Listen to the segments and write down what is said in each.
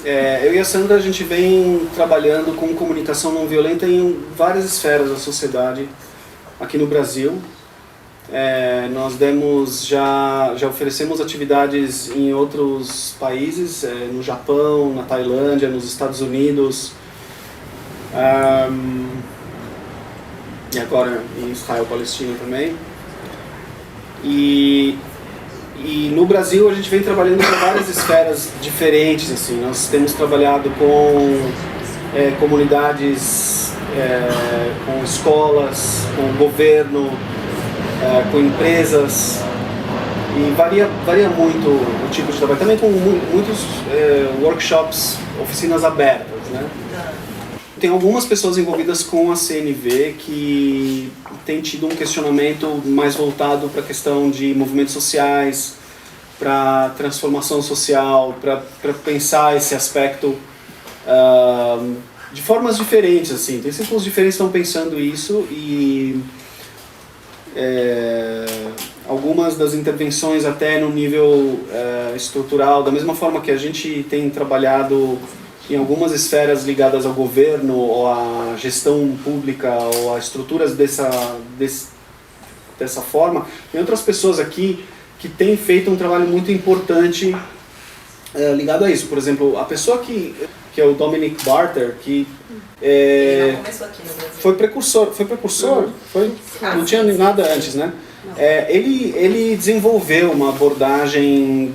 Eu e a Sandra, a gente vem trabalhando com comunicação não violenta em várias esferas da sociedade aqui no Brasil. Nós já oferecemos atividades em outros países, no Japão, na Tailândia, nos Estados Unidos, e agora em Israel, Palestina também. E no Brasil a gente vem trabalhando com várias esferas diferentes, assim. Nós temos trabalhado com comunidades, com escolas, com o governo, com empresas, e varia muito o tipo de trabalho. Também com muitos workshops, oficinas abertas, né? Tem algumas pessoas envolvidas com a CNV que têm tido um questionamento mais voltado para a questão de movimentos sociais, para transformação social, para pensar esse aspecto de formas diferentes, assim. Tem círculos diferentes que estão pensando isso, e algumas das intervenções até no nível estrutural, da mesma forma que a gente tem trabalhado em algumas esferas ligadas ao governo, ou à gestão pública, ou a estruturas dessa forma, tem outras pessoas aqui que têm feito um trabalho muito importante ligado a isso. Por exemplo, a pessoa que é o Dominic Barter, que ele já começou aqui no Brasil. Foi precursor? Não tinha nada antes, né? Ele desenvolveu uma abordagem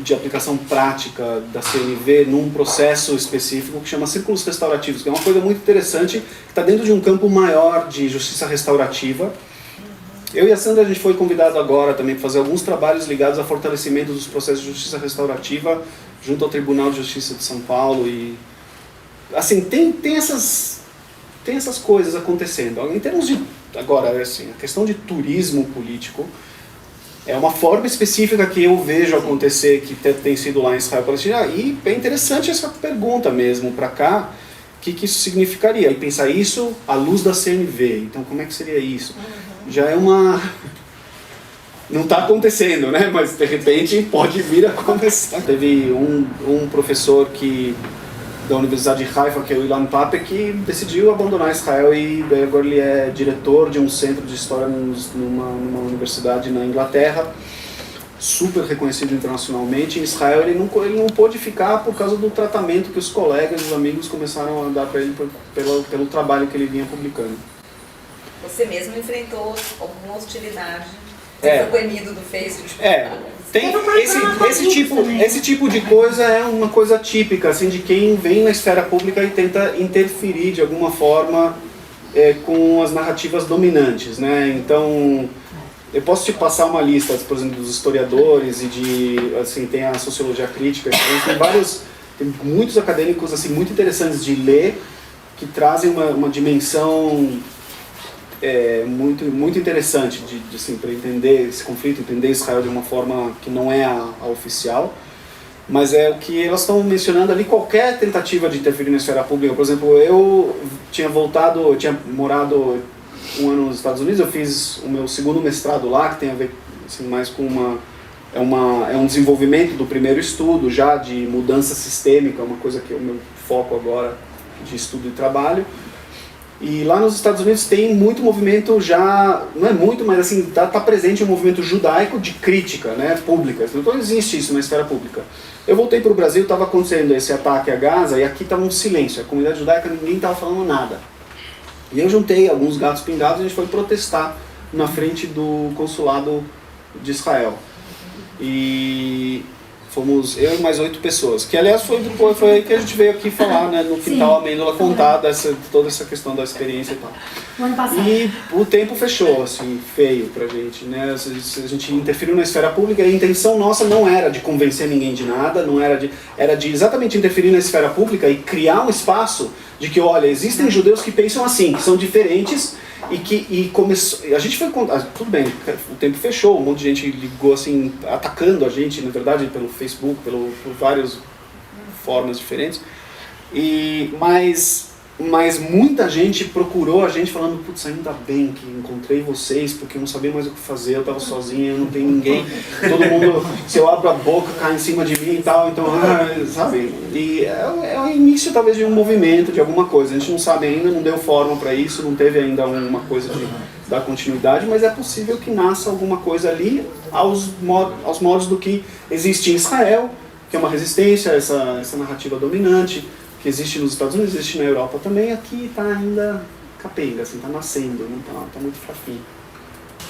de aplicação prática da CNV num processo específico que chama Círculos Restaurativos, que é uma coisa muito interessante, que está dentro de um campo maior de justiça restaurativa. Eu e a Sandra, a gente foi convidado agora também para fazer alguns trabalhos ligados a fortalecimento dos processos de justiça restaurativa junto ao Tribunal de Justiça de São Paulo. E assim, tem essas coisas acontecendo. Em termos de, agora, assim, a questão de turismo político é uma forma específica que eu vejo acontecer, que tem sido lá em Israel, Palestina, e é interessante essa pergunta mesmo para cá, o que isso significaria? E pensar isso à luz da CNV, então como é que seria isso? Já é uma... Não está acontecendo, né? Mas de repente pode vir a acontecer. Teve um professor da Universidade de Haifa, que é o Ilan Pape, que decidiu abandonar Israel, e agora ele é diretor de um centro de história numa universidade na Inglaterra, super reconhecido internacionalmente. Em Israel ele não pôde ficar por causa do tratamento que os colegas e os amigos começaram a dar para ele pelo trabalho que ele vinha publicando. Você mesmo enfrentou alguma hostilidade? Você foi banido do Facebook? Tem esse tipo de coisa, é uma coisa típica, assim, de quem vem na esfera pública e tenta interferir de alguma forma com as narrativas dominantes, né? Então, eu posso te passar uma lista, por exemplo, dos historiadores e assim, tem a sociologia crítica, tem muitos acadêmicos assim muito interessantes de ler, que trazem uma dimensão muito interessante assim, para entender esse conflito, entender Israel de uma forma que não é a oficial, mas é o que elas estão mencionando ali, qualquer tentativa de interferir na esfera pública. Por exemplo, eu tinha morado um ano nos Estados Unidos, eu fiz o meu segundo mestrado lá, que tem a ver assim, mais com é um desenvolvimento do primeiro estudo já de mudança sistêmica, uma coisa que é o meu foco agora de estudo e trabalho. E lá nos Estados Unidos tem muito movimento já, não é muito, mas assim, tá presente um movimento judaico de crítica, né, pública. Então existe isso na esfera pública. Eu voltei para o Brasil, estava acontecendo esse ataque a Gaza, e aqui estava um silêncio, a comunidade judaica, ninguém estava falando nada. E eu juntei alguns gatos pingados e a gente foi protestar na frente do consulado de Israel. E fomos eu e mais 8 pessoas, que aliás foi aí que a gente veio aqui falar, né, no Quintal Amêndola, contar toda essa questão da experiência e tal. E o tempo fechou, assim, feio pra gente, né, a gente interferiu na esfera pública, e a intenção nossa não era de convencer ninguém de nada, era de exatamente interferir na esfera pública e criar um espaço de que, olha, existem judeus que pensam assim, que são diferentes, a gente foi tudo bem, o tempo fechou, um monte de gente ligou assim, atacando a gente, na verdade, pelo Facebook, por várias formas diferentes, mas Mas muita gente procurou a gente falando, putz, ainda bem que encontrei vocês, porque eu não sabia mais o que fazer, eu estava sozinho, eu não tenho ninguém, todo mundo, se eu abro a boca, cai em cima de mim e tal, então, sabe? E é o início talvez de um movimento, de alguma coisa, a gente não sabe ainda, não deu forma para isso, não teve ainda uma coisa de dar continuidade, mas é possível que nasça alguma coisa ali aos modos do que existe em Israel, que é uma resistência a essa narrativa dominante, que existe nos Estados Unidos, existe na Europa também, aqui está ainda capenga, assim, está nascendo, está muito fraquinho.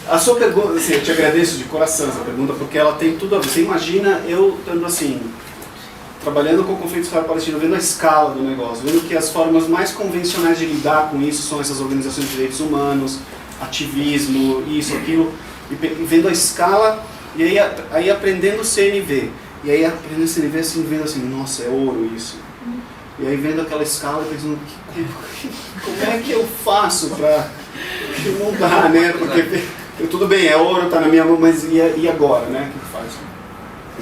A sua pergunta, assim, eu te agradeço de coração essa pergunta, porque ela tem tudo a ver. Você imagina eu estando assim, trabalhando com o conflito israelo-palestino, vendo a escala do negócio, vendo que as formas mais convencionais de lidar com isso são essas organizações de direitos humanos, ativismo, isso, aquilo, e vendo a escala, e aí aprendendo o CNV. E aí aprendendo o CNV, assim, vendo assim, nossa, é ouro isso. E aí vendo aquela escala, pensando, como é que eu faço para... Não dá, né? Porque tudo bem, é ouro, está na minha mão, mas e agora, né? O que faz?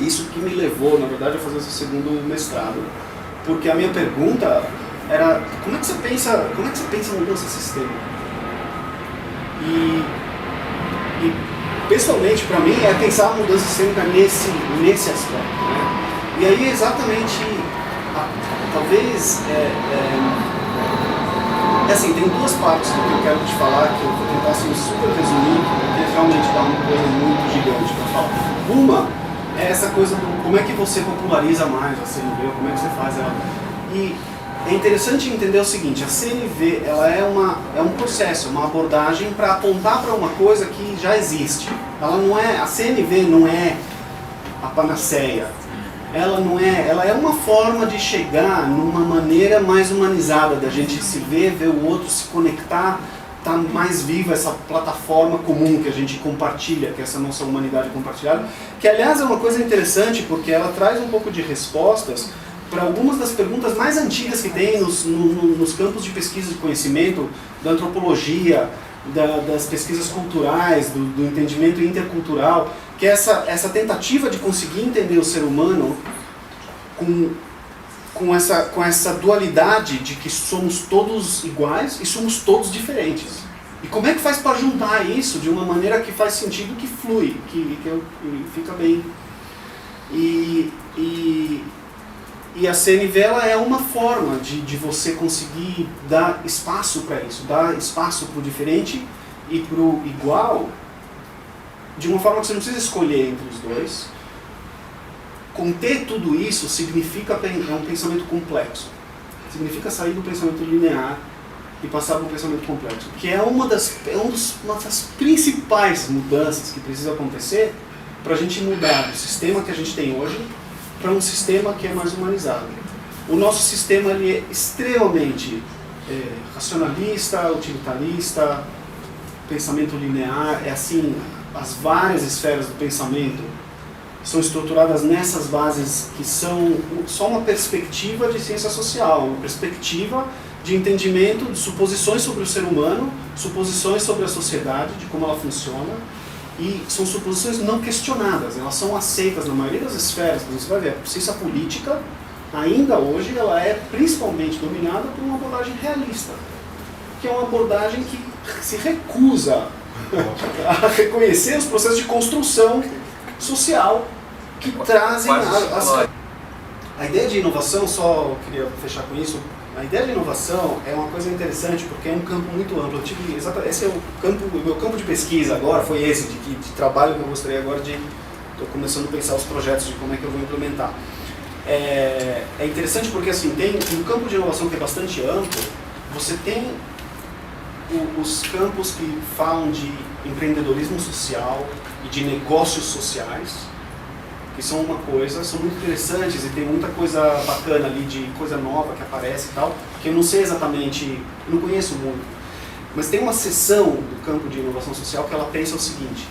Isso que me levou, na verdade, a fazer esse segundo mestrado. Porque a minha pergunta era, como é que você pensa em mudança de sistema? E pessoalmente, para mim, é pensar a mudança sistêmica nesse aspecto, né? E aí, exatamente... Talvez, assim, tem duas partes do que eu quero te falar, que eu vou tentar assim, super resumir, porque realmente dá uma coisa muito gigante para falar. Uma é essa coisa do como é que você populariza mais a CNV, como é que você faz ela. E é interessante entender o seguinte, a CNV ela é um processo, uma abordagem para apontar para uma coisa que já existe. A CNV não é a panaceia. Ela é uma forma de chegar numa maneira mais humanizada da gente se ver o outro, se conectar, tá mais viva essa plataforma comum que a gente compartilha, que é essa nossa humanidade compartilhada, que aliás é uma coisa interessante porque ela traz um pouco de respostas para algumas das perguntas mais antigas que tem nos campos de pesquisa de conhecimento, da antropologia, das pesquisas culturais, do entendimento intercultural, que é essa tentativa de conseguir entender o ser humano com essa dualidade de que somos todos iguais e somos todos diferentes. E como é que faz para juntar isso de uma maneira que faz sentido, que flui, que fica bem. E a CNV ela é uma forma de você conseguir dar espaço para isso, dar espaço para o diferente e para o igual, de uma forma que você não precisa escolher entre os dois. Conter tudo isso significa um pensamento complexo. Significa sair do pensamento linear e passar para um pensamento complexo, que é uma das principais mudanças que precisa acontecer para a gente mudar do sistema que a gente tem hoje para um sistema que é mais humanizado. O nosso sistema ele é extremamente racionalista, utilitarista, pensamento linear, é assim, as várias esferas do pensamento são estruturadas nessas bases que são só uma perspectiva de ciência social, uma perspectiva de entendimento de suposições sobre o ser humano, suposições sobre a sociedade, de como ela funciona, e são suposições não questionadas, elas são aceitas na maioria das esferas. Você vai ver, a ciência política, ainda hoje, ela é principalmente dominada por uma abordagem realista, que é uma abordagem que se recusa a reconhecer os processos de construção social que trazem a ideia de inovação. Só queria fechar com isso. A ideia de inovação é uma coisa interessante porque é um campo muito amplo. Esse é o meu campo de pesquisa agora, foi esse de trabalho que eu gostaria agora de... Estou começando a pensar os projetos de como é que eu vou implementar. É interessante porque assim, tem um campo de inovação que é bastante amplo. Você tem os campos que falam de empreendedorismo social e de negócios sociais, que são uma coisa, são muito interessantes e tem muita coisa bacana ali, de coisa nova que aparece e tal, que eu não sei exatamente, eu não conheço muito. Mas tem uma seção do campo de inovação social que ela pensa o seguinte: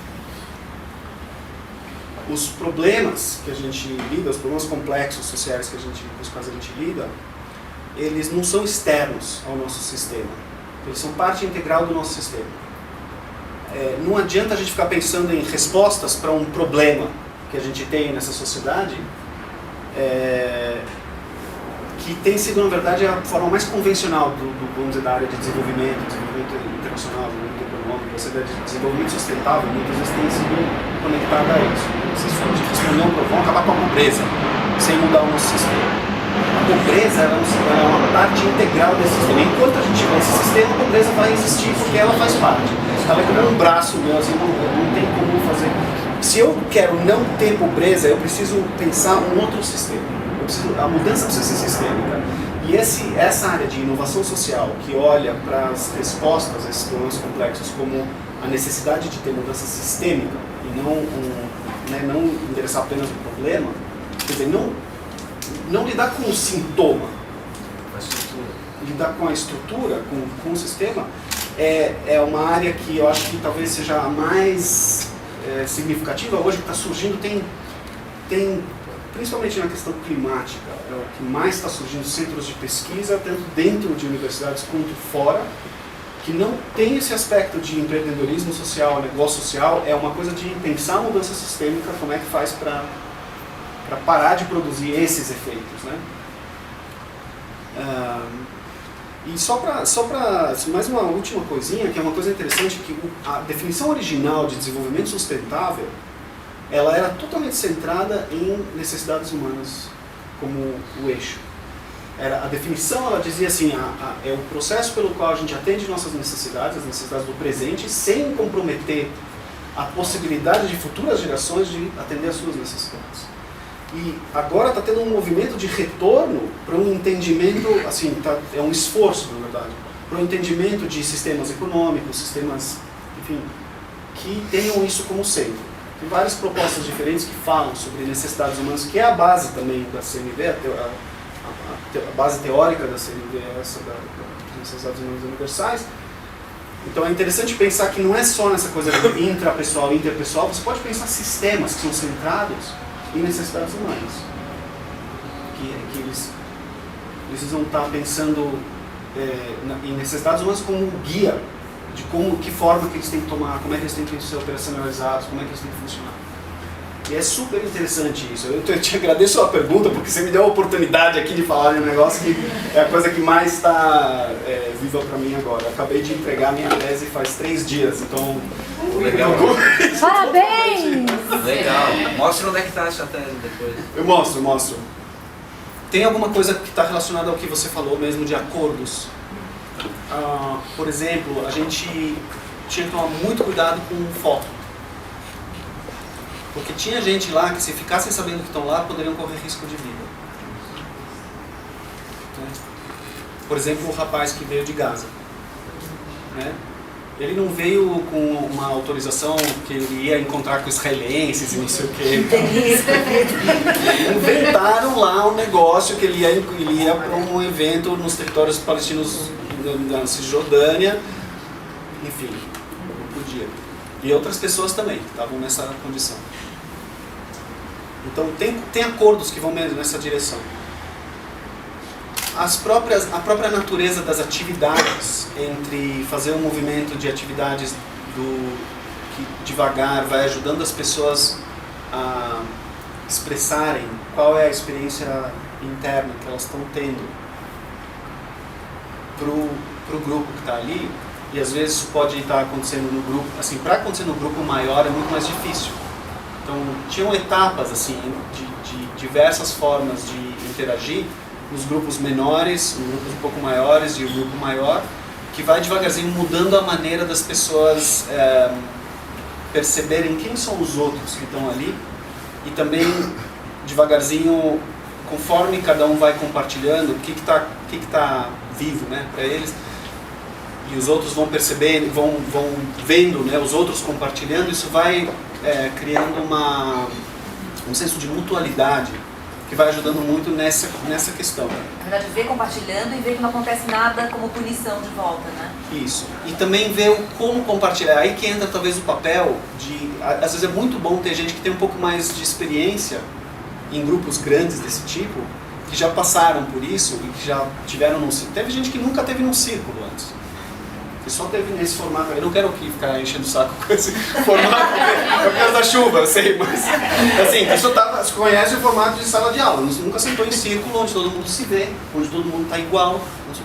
os problemas que a gente lida, os problemas complexos sociais com os quais a gente lida, eles não são externos ao nosso sistema, eles são parte integral do nosso sistema. Não adianta a gente ficar pensando em respostas para um problema que a gente tem nessa sociedade, que tem sido, na verdade, a forma mais convencional vamos dizer, da área de desenvolvimento internacional, desenvolvimento econômico, ou seja, de desenvolvimento sustentável, muitas vezes tem sido conectada a isso. Vocês respondem para vão acabar com a pobreza, sem mudar o nosso sistema. A pobreza ela é uma parte integral desse sistema. Enquanto a gente tiver esse sistema, a pobreza vai existir porque ela faz parte. Ela é como um braço meu, assim, não tem como fazer. Se eu quero não ter pobreza, eu preciso pensar um outro sistema. A mudança precisa ser sistêmica. E essa área de inovação social, que olha para as respostas a esses problemas complexos como a necessidade de ter mudança sistêmica e não endereçar apenas o problema, quer dizer, não lidar com o sintoma, lidar com a estrutura, com o sistema, é uma área que eu acho que talvez seja a mais significativa hoje, que está surgindo, tem principalmente na questão climática, é o que mais está surgindo centros de pesquisa, tanto dentro de universidades quanto fora, que não tem esse aspecto de empreendedorismo social, negócio social, é uma coisa de pensar a mudança sistêmica, como é que faz para parar de produzir esses efeitos, né? E só para mais uma última coisinha, que é uma coisa interessante, que a definição original de desenvolvimento sustentável, ela era totalmente centrada em necessidades humanas como o eixo. A definição, ela dizia assim, é o processo pelo qual a gente atende nossas necessidades, as necessidades do presente, sem comprometer a possibilidade de futuras gerações de atender as suas necessidades. E agora está tendo um movimento de retorno para um entendimento, assim, é um esforço, na verdade, para um entendimento de sistemas econômicos, sistemas, enfim, que tenham isso como centro. Tem várias propostas diferentes que falam sobre necessidades humanas, que é a base também da CNV, a base teórica da CNV é essa das necessidades humanas universais. Então é interessante pensar que não é só nessa coisa intrapessoal e interpessoal, você pode pensar sistemas que são centrados em necessidades humanas. Que eles precisam estar pensando em necessidades humanas como um guia de que forma que eles têm que tomar, como é que eles têm que ser operacionalizados, como é que eles têm que funcionar. E é super interessante isso. Eu te agradeço a pergunta, porque você me deu a oportunidade aqui de falar de um negócio que é a coisa que mais está viva para mim agora. Eu acabei de entregar a minha tese faz 3 dias, então... Legal. Parabéns! Legal. Mostra onde é que está essa tese depois. Eu mostro. Tem alguma coisa que está relacionada ao que você falou mesmo de acordos? Por exemplo, a gente tinha que tomar muito cuidado com foto. Porque tinha gente lá que, se ficassem sabendo que estão lá, poderiam correr risco de vida. Por exemplo, o rapaz que veio de Gaza. Né? Ele não veio com uma autorização que ele ia encontrar com israelenses e não sei o quê. Inventaram lá um negócio que ele ia para um evento nos territórios palestinos da Cisjordânia. Enfim, não podia. E outras pessoas também estavam nessa condição. Então tem acordos que vão nessa direção. A própria natureza das atividades, entre fazer um movimento de atividades que devagar vai ajudando as pessoas a expressarem qual é a experiência interna que elas estão tendo pro grupo que está ali, e às vezes isso pode estar acontecendo no grupo, assim, para acontecer no grupo maior é muito mais difícil. Então tinham etapas assim de diversas formas de interagir nos grupos menores, nos grupos um pouco maiores e o grupo maior, que vai devagarzinho mudando a maneira das pessoas perceberem quem são os outros que estão ali, e também devagarzinho, conforme cada um vai compartilhando o que tá vivo, né, para eles, e os outros vão percebendo, vão vendo, né, os outros compartilhando, isso vai criando um senso de mutualidade que vai ajudando muito nessa questão. Na verdade, ver compartilhando e ver que não acontece nada como punição de volta, né? Isso. E também ver como compartilhar. Aí que entra talvez o papel de... Às vezes é muito bom ter gente que tem um pouco mais de experiência em grupos grandes desse tipo, que já passaram por isso e que já tiveram num círculo. Teve gente que nunca teve num círculo antes. E só teve nesse formato. Eu não quero aqui ficar enchendo o saco com esse formato, é por causa da chuva, eu sei, mas assim, a pessoa se conhece o formato de sala de aula, nunca sentou em círculo onde todo mundo se vê, onde todo mundo está igual, onde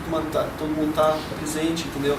todo mundo está presente, entendeu?